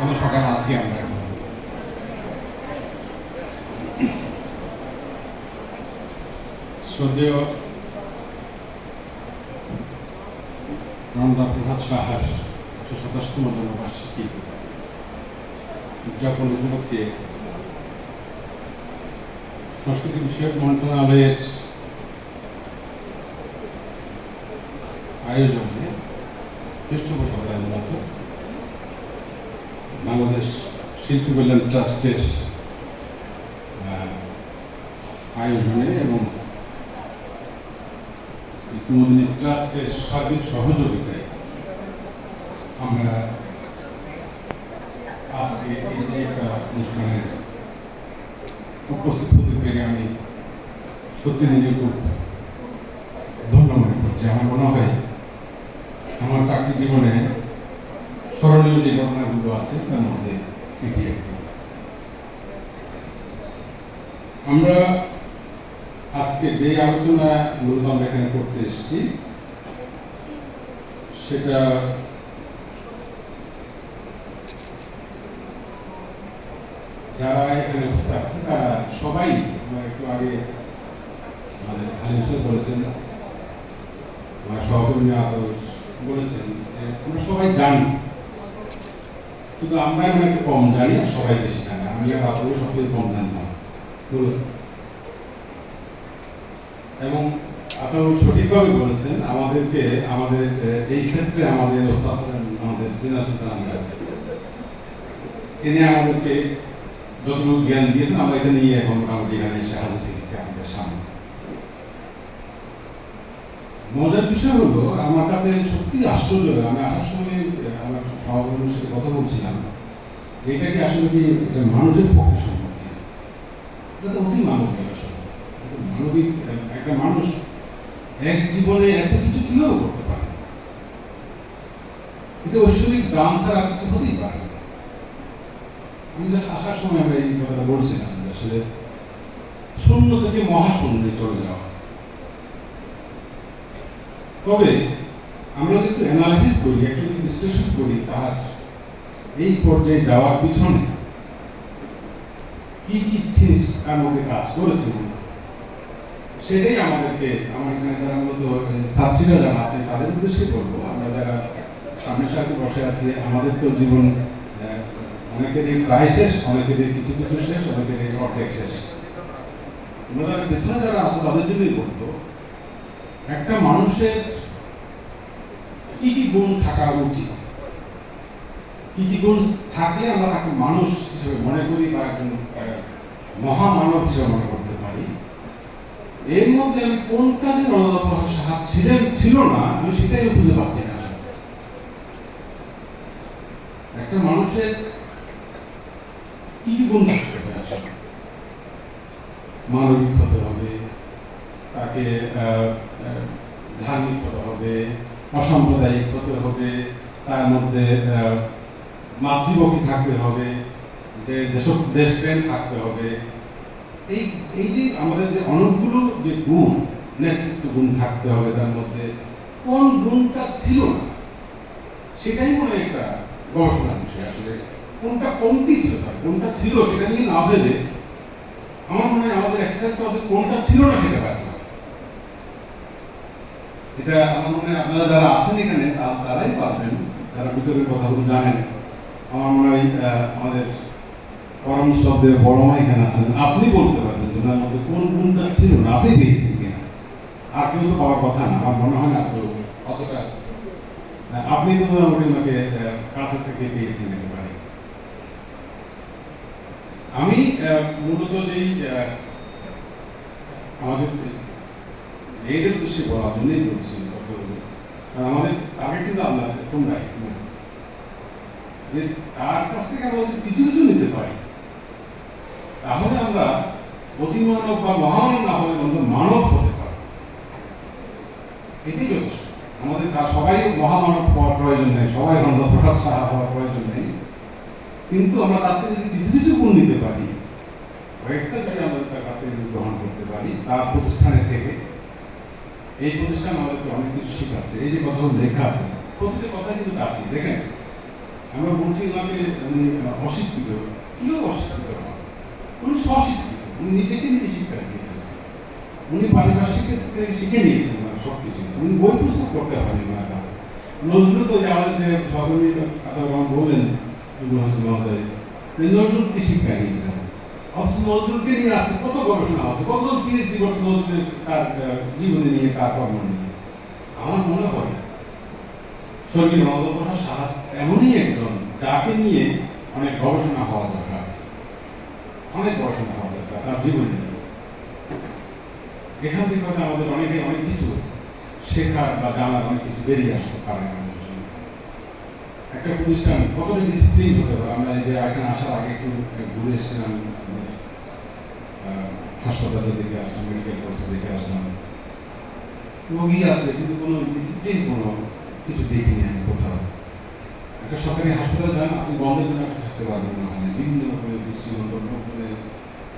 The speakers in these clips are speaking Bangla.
এখনো সকাল আছি আমরা এখন। শ্রদ্ধেয় রণদা প্রভাত সাহার 127তম জন্মবার্ষিকী উদযাপন উপলক্ষে সংস্কৃতি বিষয়ক মন্ত্রণালয়ের আয়োজনে পৃষ্ঠপোষকতায় মূলত বাংলাদেশ শিল্পী কল্যাণ ট্রাস্টের আয়োজনে এবং কুমুদিনী ট্রাস্টের সার্বিক সহযোগিতায় আমরা আজকে এই একটা অনুষ্ঠানের উপস্থিত হতে পেরে আমি সত্যি নিজে খুব ধন্য মনে করছি। আমার মনে হয় আমার চাকরি জীবনে স্মরণীয় যে ঘটনাগুলো আছে তার মধ্যে এটি একটি। আমরা আজকে যে আলোচনা মূলত আমরা এখানে করতে এসেছি সেটা যারা এখানে উপস্থিত আছে তারা সবাই একটু আগে আমাদের খালিদ স্যার বলেছেন, আমার সহকর্মী আদর্শ বলেছেন, আমরা সবাই জানি, কিন্তু আমরা এখন একটু কম জানি আর সবাই বেশি জানি। আমি আর আদর্শ সবচেয়ে কম জানতাম এবং আপনারা সঠিকভাবে বলেছেন। আমাদের এই ক্ষেত্রে আমাদের ওস্তাদ আমাদের তিনি আমাদেরকে যতটুকু জ্ঞান দিয়েছেন আমরা এটা নিয়ে এখন মোটামুটি এখানে এসে হাজির হয়েছি আমাদের সামনে। মজার বিষয় হলো আমার কাছে সত্যি আশ্চর্য, আমি আসার সময় আমার সহকর্মীর সাথে কথা বলছিলাম যে এটা কি আসলে কি মানুষের পক্ষে সম্ভব কিনা। এটা তো অতি মানবিক আসলে, মানবিক একটা মানুষ এক জীবনে এত কিছু কিভাবে করতে পারে, এটা ঐশ্বরিক দান ছাড়া কিছু হতেই পারে না। আমি আসার সময় আমরা এই কথাটা বলছিলাম যে আসলে শূন্য থেকে মহাশূন্যে চলে যাওয়া। তবে আমরা যদি অ্যানালাইসিস করি, একটু বিশ্লেষণ করি তার এই পর্যায়ে যাওয়ার পিছনে কি কি জিনিস তার মধ্যে কাজ করেছে সেটাই আমাদেরকে, আমার এখানে যারা মূলত ছাত্রীরা যারা আছে তাদের উদ্দেশ্যে বলবো। আমরা যারা সামনের সাথে বসে আছি আমাদের তো জীবন অনেকেরই প্রায় শেষ, অনেকেরই কিছু কিছু শেষ, অনেকেরই অর্ধেক শেষ। আমরা পেছনে যারা আছে তাদের জন্যই বলবো, একটা মানুষের কি কি গুণ থাকা উচিত, কি কি গুণ থাকলে আমরা তাকে মানুষ হিসেবে মনে করি বা একজন মহামানব হিসেবে মনে করতে পারি। এর মধ্যে আমি কোনটা যে রণদা প্রভাত সাহা ছিল না আমি সেটাই খুঁজে পাচ্ছি না। একটা মানুষের কি কি গুণ থাকতে হবে আসলে, মানবিক হতে হবে, তাকে ধার্মিক হতে হবে, অসাম্প্রদায়িক হতে হবে, তার মধ্যে মাতৃভক্তি থাকতে হবে, দেশপ্রেম থাকতে হবে। এই যে আমাদের যে অনেকগুলো যে গুণ, নেতৃত্ব গুণ থাকতে হবে, তার মধ্যে কোন গুণটা ছিল না সেটাই মনে একটা গবেষণার বিষয়। আসলে কোনটা কমতি ছিল, তার কোনটা ছিল সেটা নিয়ে না ভেবে আমার মনে হয় আমাদের এক্সারসাইজ করতে কোনটা ছিল না সেটা পাই। এটা আমার মনে হয় আপনারা যারা আছেন এখানে তারাই পারবেন, যারা ভিতরের কথাগুলো জানেন। আমার মনে হয় আমাদের পরম শ্রদ্ধেয় বড় মা এখানে আছেন, আপনি বলতে পারবেন যে ওনার মধ্যে কোন গুণটা ছিল না আপনি পেয়েছেন কিনা। আর কেউ তো পাওয়ার কথা না, আমার মনে হয় না তো অতটা। আপনি তো মোটামুটি ওনাকে কাছে থেকে পেয়েছেন একেবারে। আমি মূলত যেই আমাদের মেয়েদের উদ্দেশ্যে বলার জন্যই বলছি কথাগুলো, কারণ আমাদের টার্গেট কিন্তু আপনার তোমরাই, যে তার কাছ থেকে আমরা যদি কিছু কিছু নিতে পারি তাহলে আমরা অতিমানব বা মহামানব না হলে মানব হতে পারি। এটাই যথেষ্ট। আমাদের সবাই মহামানব হওয়ার প্রয়োজন নেই, সবাই রণদা প্রভাত সাহা হওয়ার প্রয়োজন নেই, কিন্তু আমরা তার থেকে যদি কিছু কিছু গুণ নিতে পারি, কয়েকটা যদি আমরা তার কাছ থেকে গ্রহণ করতে পারি তার প্রতিষ্ঠানে থেকে, এই প্রতিষ্ঠান আমাদেরকে অনেক কিছু শেখাচ্ছে। এই যে কথাগুলো লেখা আছে প্রতিটি কথা কিন্তু আছে, দেখেন আমরা বলছি ওনাকে উনি অশিক্ষিত, কিভাবে অশিক্ষিত হন? উনি স্বশিক্ষিত, উনি নিজেকে নিজে শিক্ষা দিয়েছেন, উনি পারিপার্শ্বিক থেকে শিখে নিয়েছেন সব কিছু, উনি বই পুস্তক করতে হয়নি ওনার কাছে। নজরুল তো আমাদের যে সহকর্মী বললেন মহোদয়, নজরুল কি শিক্ষা নিয়েছেন? অথচ নজরুলকে নিয়ে আসছে কত গবেষণা হচ্ছে, কতজন পিএইচডি করছে নজরুলের তার জীবনী নিয়ে, তার কর্ম নিয়ে। আমার মনে হয় স্বর্গীয় নরেন্দ্র প্রসাদ সাহা এমনই একজন যাকে নিয়ে অনেক গবেষণা হওয়া দরকার, অনেক গবেষণা হওয়া দরকার তার জীবন নিয়ে। এখান থেকে হয়তো আমাদের অনেকে অনেক কিছু শেখার বা জানার অনেক কিছু বেরিয়ে আসতে পারে আমাদের জন্য। একটা প্রতিষ্ঠান কতটা ডিসিপ্লিন হতে পারে। আমরা এই যে এখানে আসার আগে একটু ঘুরে এসেছিলাম, হাসপাতালে দেখে আসলাম, মেডিকেল কোর্সে দেখে আসলাম, রোগী আছে কিন্তু কোনো ডিসিপ্লিন কোনো কিছু দেখিনি আমি কোথাও। একটা সরকারি হাসপাতালে যান, আপনি বন্ধের জন্য থাকতে পারবেন না, ওখানে বিভিন্ন রকমের বিশৃঙ্খল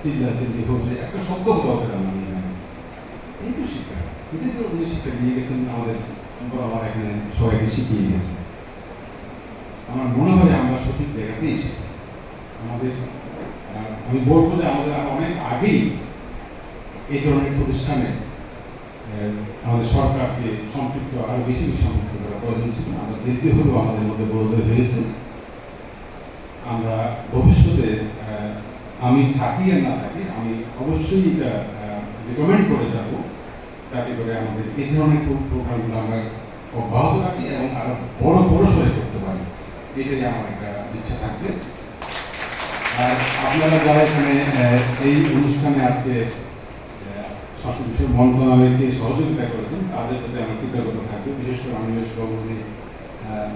চিল্লাচিল্লি হচ্ছে, একটা শব্দ কোথাও পেলাম আমি এখানে। এই তো শিক্ষা, এটাই তো উনি শিক্ষা দিয়ে গেছেন আমাদের, আমার এখানে সবাইকে শিখিয়ে গেছে। আমার মনে হয় আমরা সঠিক জায়গাতেই এসেছি। আমাদের আমি বলবো যে আমাদের আরো অনেক আগেই এই ধরনের প্রতিষ্ঠানে আমাদের সরকারকে সম্পৃক্ত, আরো বেশি সম্পৃক্ত করা প্রয়োজন ছিল। আমরা দেরিতে হলেও আমাদের মধ্যে বড়োদয় হয়েছে। আমরা ভবিষ্যতে আমি থাকি আর না থাকি, আমি অবশ্যই এটা রিকমেন্ড করে যাব, যাতে করে আমাদের এই ধরনের প্রোগ্রামগুলো আমরা অব্যাহত রাখি এবং আরো বড় পরিসরে করতে পারি। এটাই আমার একটা ইচ্ছা থাকবে। আর আপনারা যারা এখানে এই অনুষ্ঠানে আজকে শাসন বিষয় মন্ত্রণালয়কে সহযোগিতা করেছেন, তাদের প্রতি আমার কৃতজ্ঞতা থাকবে। বিশেষ করে অনিমেষ বাবু, উনি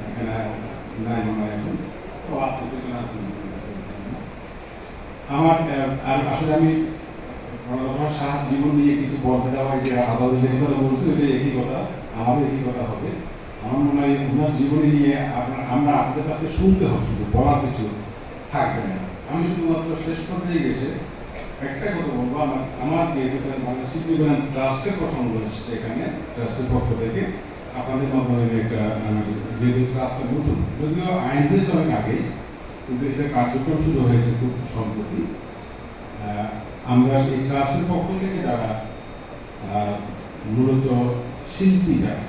এখানে নাই মনে হয়, এখন তো আছে, পেছনে আছেন। আমার আর আসলে আমি সাহা জীবন নিয়ে কিছু বলতে যাওয়া, যে আদালত যে কথা বলছি ওইটা একই কথা, আমাদের একই কথা হবে। আমার মনে হয় ওনার জীবনী নিয়ে আমরা আপনাদের কাছে শুনতে হবে, শুধু বলার কিছু থাকবে না। আমি শুধুমাত্র শেষ পর্যায়ে গেছে একটা কথা বলবো, আমার যেহেতু শিল্পী ট্রাস্টের প্রসঙ্গ এসছে এখানে, ট্রাস্টের পক্ষ থেকে আপনাদের মাধ্যমে একটা যেহেতু ট্রাস্টটা নতুন, যদিও আইন হয়েছে অনেক আগেই, কিন্তু এটা কার্যক্রম শুরু হয়েছে খুব সম্প্রতি। আমরা এই ট্রাস্টের পক্ষ থেকে যারা মূলত শিল্পী, যারা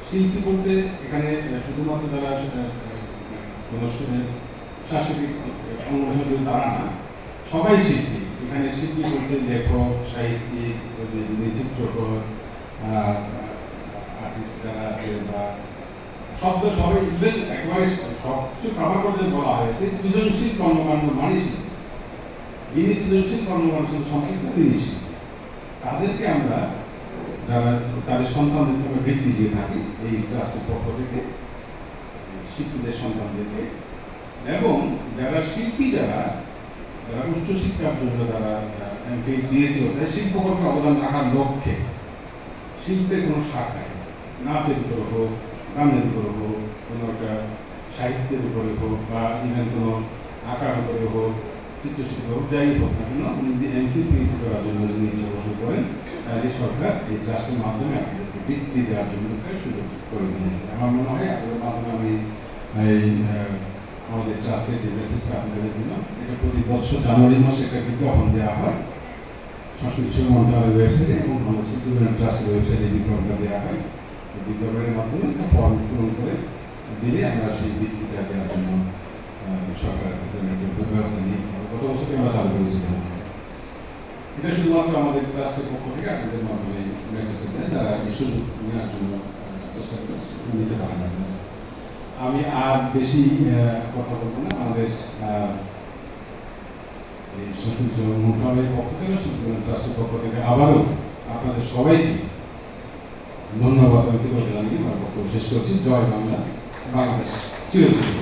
শিল্পী বলতে এখানে শুধুমাত্র যারা কোনো সাংস্কৃতিক অনুষ্ঠান তারা না, সবাই শিল্পী। এখানে শিল্পী বলতে লেখক, সাহিত্যিক, চিত্রকর, আর্টিস্ট যারা আছে, বা সবাই ইভেন একেবারে সব কিছু কাভার করতে বলা হয়েছে। সৃজনশীল কর্মকাণ্ড মানে শিল্পী, যিনি সৃজনশীল কর্মকাণ্ড সম্পৃক্ত তিনি শিল্পী। তাদেরকে আমরা যারা তাদের সন্তানদেরকে আমরা বৃত্তি দিয়ে থাকি এই ট্রাস্টের পক্ষ থেকে, শিল্পীদের সন্তানদেরকে, এবং যারা শিল্পী, যারা উচ্চশিক্ষার জন্য যারা এমফিল পিএইচডি করতে শিল্পকর্মে অবদান রাখার লক্ষ্যে, শিল্পের কোনো শাখায়, নাচের উপরে হোক, গানের উপরে হোক, কোনো একটা সাহিত্যের উপরে হোক, বা ইভেন কোনো আঁকার উপরে হোক, চিত্রশিল্প হোক, যাই হোক না কেন, উনি এমফিল পিএইচডি করার জন্য যদি ইচ্ছা পোষণ করেন, তাহলে সরকার এই ট্রাস্টের মাধ্যমে আপনাদেরকে বৃত্তি দেওয়ার জন্য সুযোগ করে দিয়েছে। আমার মনে হয় আপনাদের মাধ্যমে আমি এই আমাদের ট্রাস্টের যে মেসেজটা আপনাদের দিলাম, এটা প্রতি বছর জানুয়ারি মাসে একটা বিজ্ঞাপন দেওয়া হয় সংশ্লিষ্ট মন্ত্রণালয়ের ওয়েবসাইটে, এবং আমাদের শিল্পী ট্রাস্টের ওয়েবসাইটে বিজ্ঞাপনটা দেওয়া হয়। বিজ্ঞাপনের মাধ্যমে একটা ফর্ম পূরণ করে দিলে আমরা সেই বৃত্তিটা দেওয়ার জন্য সরকার ব্যবস্থা নিয়েছে। গত বছরকে আমরা চালু করেছিলাম। এটা শুধুমাত্র আমাদের ট্রাস্টের পক্ষ থেকে আপনাদের মাধ্যমে মেসেজ দেয়, যারা এই সুযোগ নেওয়ার জন্য চেষ্টা করে নিতে পারেন আপনারা। আমি আর বেশি কথা বলবো না। আমাদের এই সংশ্লিষ্ট মন্ত্রণালয়ের পক্ষ থেকে, ট্রাস্টের পক্ষ থেকে আবারও আপনাদের সবাইকে ধন্যবাদ জানিয়ে আমার বক্তব্য শেষ করছি। জয় বাংলা, বাংলাদেশ চিরজীবী।